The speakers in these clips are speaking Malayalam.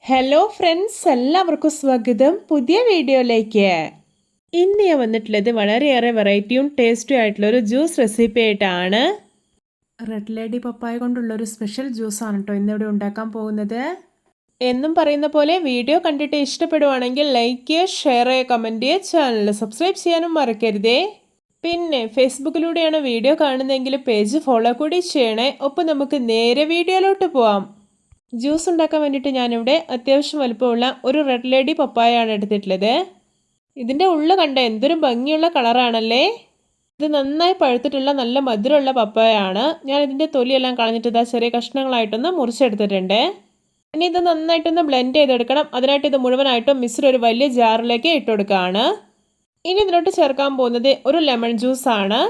ഹലോ ഫ്രണ്ട്സ്, എല്ലാവർക്കും സ്വാഗതം പുതിയ വീഡിയോയിലേക്ക്. ഇന്ന് ഞാൻ വന്നിട്ടുള്ളത് വളരെയേറെ വെറൈറ്റിയും ടേസ്റ്റും ആയിട്ടുള്ള ഒരു ജ്യൂസ് റെസിപ്പി ആയിട്ടാണ്. റെഡ് ലേഡി പപ്പായ കൊണ്ടുള്ള ഒരു സ്പെഷ്യൽ ജ്യൂസാണ് കേട്ടോ ഇന്നിവിടെ ഉണ്ടാക്കാൻ പോകുന്നത്. എന്നും പറയുന്ന പോലെ വീഡിയോ കണ്ടിട്ട് ഇഷ്ടപ്പെടുവാണെങ്കിൽ ലൈക്ക് ചെയ്യുക, ഷെയർ ചെയ്യുക, കമൻറ്റ് ചെയ്യുക, ചാനൽ സബ്സ്ക്രൈബ് ചെയ്യാനും മറക്കരുതേ. പിന്നെ ഫേസ്ബുക്കിലൂടെയാണ് വീഡിയോ കാണുന്നതെങ്കിൽ പേജ് ഫോളോ കൂടി ചെയ്യണേ. ഒപ്പം നമുക്ക് നേരെ വീഡിയോയിലോട്ട് പോവാം. ജ്യൂസ് ഉണ്ടാക്കാൻ വേണ്ടിയിട്ട് ഞാനിവിടെ അത്യാവശ്യം വലുപ്പമുള്ള ഒരു റെഡ് ലേഡി പപ്പായാണ് എടുത്തിട്ടുള്ളത്. ഇതിൻ്റെ ഉള്ളിൽ കണ്ട എന്തൊരു ഭംഗിയുള്ള കളറാണല്ലേ. ഇത് നന്നായി പഴുത്തിട്ടുള്ള നല്ല മധുരമുള്ള പപ്പായാണ്. ഞാൻ ഇതിൻ്റെ തൊലിയെല്ലാം കളഞ്ഞിട്ട് ഇതാ ചെറിയ കഷ്ണങ്ങളായിട്ടൊന്ന് മുറിച്ചെടുത്തിട്ടുണ്ട്. ഇനി ഇത് നന്നായിട്ടൊന്ന് ബ്ലെൻഡ് ചെയ്തെടുക്കണം. അതിനായിട്ട് ഇത് മുഴുവനായിട്ടും മിക്സിയുടെ ഒരു വലിയ ജാറിലേക്ക് ഇട്ട് കൊടുക്കുകയാണ്. ഇനി ഇതിലോട്ട് ചേർക്കാൻ പോകുന്നത് ഒരു ലെമൺ ജ്യൂസാണ്.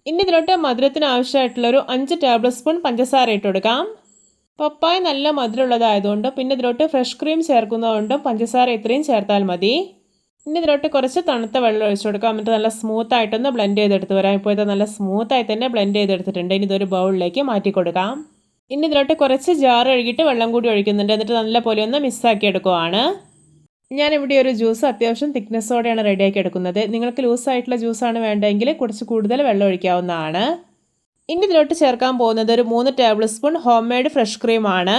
ഇനി ഇതിലോട്ട് മധുരത്തിന് ആവശ്യമായിട്ടുള്ളൊരു 5 ടേബിൾ സ്പൂൺ പഞ്ചസാര ഇട്ട് കൊടുക്കാം. പപ്പായ നല്ല മധുരമുള്ളതായതുകൊണ്ട് പിന്നെ ഇതിലോട്ട് ഫ്രഷ് ക്രീം ചേർക്കുന്നതുകൊണ്ടും പഞ്ചസാര ഇത്രയും ചേർത്താൽ മതി. ഇനി ഇതിലോട്ട് കുറച്ച് തണുത്ത വെള്ളം ഒഴിച്ചു കൊടുക്കാം. എന്നിട്ട് നല്ല സ്മൂത്തായിട്ടൊന്ന് ബ്ലെൻഡ് ചെയ്തെടുത്ത് വരാം. ഇപ്പോഴത്തെ നല്ല സ്മൂത്തായി തന്നെ ബ്ലെൻഡ് ചെയ്തെടുത്തിട്ടുണ്ട്. ഇനി ഇതൊരു ബൗളിലേക്ക് മാറ്റി കൊടുക്കാം. ഇനി ഇതിലോട്ട് കുറച്ച് ജാർ ഒഴുകിയിട്ട് വെള്ളം കൂടി ഒഴിക്കുന്നുണ്ട്. എന്നിട്ട് നല്ല പോലെ ഒന്ന് മിക്സാക്കി എടുക്കുവാണ്. ഞാനിവിടെ ഒരു ജ്യൂസ് അത്യാവശ്യം തിക്നെസ്സോടെയാണ് റെഡിയാക്കി എടുക്കുന്നത്. നിങ്ങൾക്ക് ലൂസായിട്ടുള്ള ജ്യൂസാണ് വേണ്ടതെങ്കിൽ കുറച്ച് കൂടുതൽ വെള്ളം ഒഴിക്കാവുന്നതാണ്. ഇനി ഇതിലോട്ട് ചേർക്കാൻ പോകുന്നത് ഒരു 3 table spoon home made fresh ക്രീമാണ്.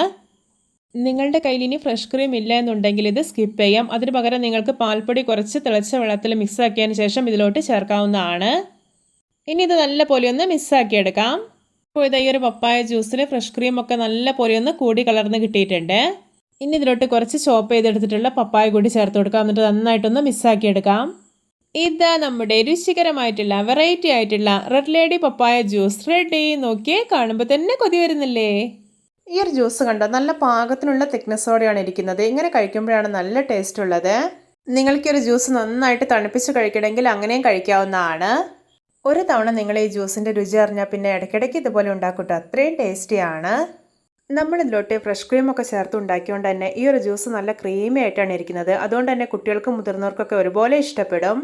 നിങ്ങളുടെ കയ്യിൽ ഇനി ഫ്രഷ് ക്രീം ഇല്ല എന്നുണ്ടെങ്കിൽ ഇത് സ്കിപ്പ് ചെയ്യാം. അതിന് പകരം നിങ്ങൾക്ക് പാൽപ്പൊടി കുറച്ച് തിളച്ച വെള്ളത്തിൽ മിക്സ് ആക്കിയതിന് ശേഷം ഇതിലോട്ട് ചേർക്കാവുന്നതാണ്. ഇനി ഇത് നല്ല പോലെ ഒന്ന് മിക്സ് ആക്കിയെടുക്കാം. ഇപ്പോൾ ഇതാ ഈ ഒരു പപ്പായ ജ്യൂസിൽ ഫ്രഷ് ക്രീമൊക്കെ നല്ല പോലെ ഒന്ന് കൂടി കലർന്ന് കിട്ടിയിട്ടുണ്ട്. ഇനി ഇതിലോട്ട് കുറച്ച് ചോപ്പ് ചെയ്തെടുത്തിട്ടുള്ള പപ്പായ കൂടി ചേർത്ത് കൊടുക്കാം. എന്നിട്ട് നന്നായിട്ടൊന്ന് മിക്സ് ആക്കിയെടുക്കാം. ഇതാ നമ്മുടെ രുചികരമായിട്ടുള്ള വെറൈറ്റി ആയിട്ടുള്ള റെഡ് ലേഡി പപ്പായ ജ്യൂസ് റെഡി. നോക്കിയേ, കാണുമ്പോൾ തന്നെ കൊതി വരുന്നില്ലേ. ഈ ഒരു ജ്യൂസ് കണ്ടോ, നല്ല പാകത്തിനുള്ള തിക്നെസ്സോടെയാണ് ഇരിക്കുന്നത്. ഇങ്ങനെ കഴിക്കുമ്പോഴാണ് നല്ല ടേസ്റ്റ് ഉള്ളത്. നിങ്ങൾക്ക് ഒരു ജ്യൂസ് നന്നായിട്ട് തണുപ്പിച്ച് കഴിക്കണമെങ്കിൽ അങ്ങനെയും കഴിക്കാവുന്നതാണ്. ഒരു തവണ നിങ്ങൾ ഈ ജ്യൂസിൻ്റെ രുചി അറിഞ്ഞാൽ പിന്നെ ഇടയ്ക്കിടയ്ക്ക് ഇതുപോലെ ഉണ്ടാക്കട്ടെ, അത്രയും ടേസ്റ്റിയാണ്. നമ്മളിതിലോട്ട് ഫ്രഷ് ക്രീമൊക്കെ ചേർത്ത് ഉണ്ടാക്കിയോണ്ട് തന്നെ ഈ ഒരു ജ്യൂസ് നല്ല ക്രീമി ആയിട്ടാണ് ഇരിക്കുന്നത്. അതുകൊണ്ട് തന്നെ കുട്ടികൾക്കും മുതിർന്നവർക്കൊക്കെ ഒരുപോലെ ഇഷ്ടപ്പെടും.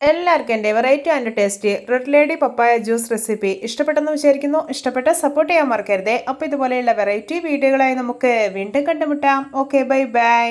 എല്ലാവർക്കും എൻ്റെ variety and tasty red lady papaya juice recipe ഇഷ്ടപ്പെട്ടെന്ന് വിചാരിക്കുന്നു. ഇഷ്ടപ്പെട്ട സപ്പോർട്ട് ചെയ്യാൻ മറക്കരുതേ. അപ്പോൾ ഇതുപോലെയുള്ള വെറൈറ്റി വീഡിയോകളായി നമുക്ക് വീണ്ടും കണ്ടുമുട്ടാം. Okay, bye bye.